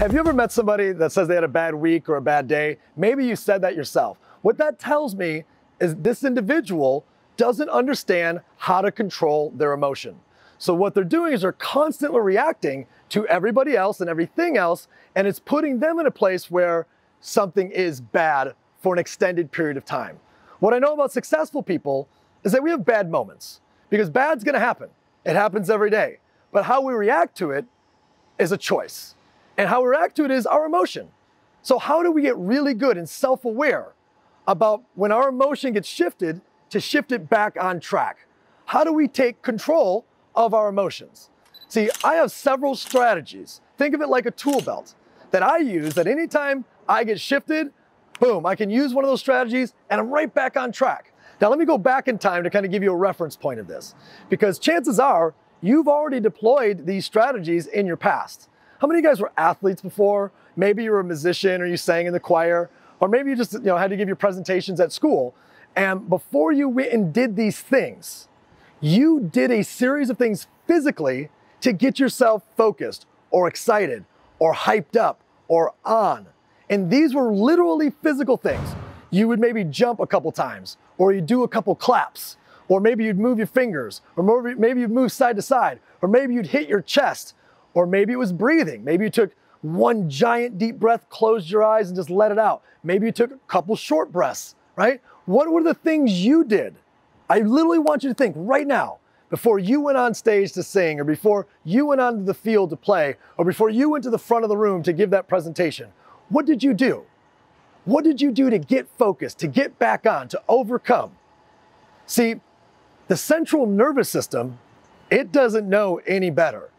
Have you ever met somebody that says they had a bad week or a bad day? Maybe you said that yourself. What that tells me is this individual doesn't understand how to control their emotion. So what they're doing is they're constantly reacting to everybody else and everything else, and it's putting them in a place where something is bad for an extended period of time. What I know about successful people is that we have bad moments, because bad's gonna happen. It happens every day. But how we react to it is a choice. And how we react to it is our emotion. So how do we get really good and self-aware about when our emotion gets shifted to shift it back on track? How do we take control of our emotions? See, I have several strategies. Think of it like a tool belt that I use that anytime I get shifted, boom, I can use one of those strategies and I'm right back on track. Now let me go back in time to kind of give you a reference point of this, because chances are you've already deployed these strategies in your past. How many of you guys were athletes before? Maybe you were a musician or you sang in the choir, or maybe you just had to give your presentations at school. And before you went and did these things, you did a series of things physically to get yourself focused or excited or hyped up or on. And these were literally physical things. You would maybe jump a couple times, or you'd do a couple claps, or maybe you'd move your fingers, or maybe you'd move side to side, or maybe you'd hit your chest, or maybe it was breathing. Maybe you took one giant deep breath, closed your eyes and just let it out. Maybe you took a couple short breaths, right? What were the things you did? I literally want you to think right now, before you went on stage to sing, or before you went onto the field to play, or before you went to the front of the room to give that presentation. What did you do? What did you do to get focused, to get back on, to overcome? See, the central nervous system, it doesn't know any better.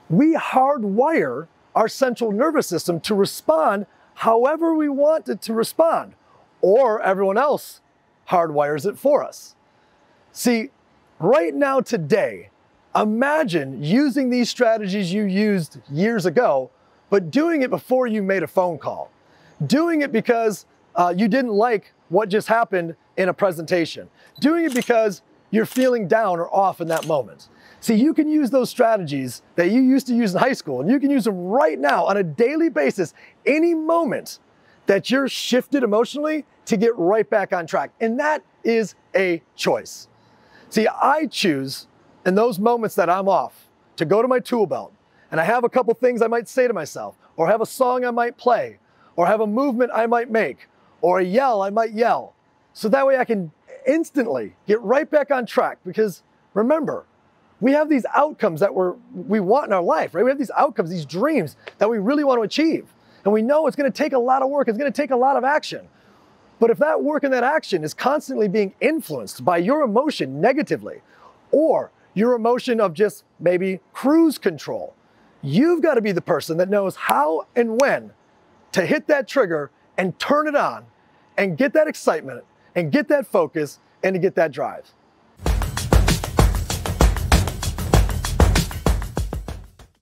We hardwire our central nervous system to respond however we want it to respond, or everyone else hardwires it for us. See, right now today, imagine using these strategies you used years ago, but doing it before you made a phone call. Doing it because you didn't like what just happened in a presentation. Doing it because you're feeling down or off in that moment. See, you can use those strategies that you used to use in high school, and you can use them right now on a daily basis, any moment that you're shifted emotionally, to get right back on track. And that is a choice. See, I choose in those moments that I'm off to go to my tool belt, and I have a couple things I might say to myself, or have a song I might play, or have a movement I might make, or a yell I might yell. So that way I can instantly get right back on track, because remember, we have these outcomes that we want in our life, right? We have these outcomes, these dreams that we really want to achieve. And we know it's going to take a lot of work, it's going to take a lot of action. But if that work and that action is constantly being influenced by your emotion negatively, or your emotion of just maybe cruise control, you've got to be the person that knows how and when to hit that trigger and turn it on and get that excitement and get that focus and to get that drive.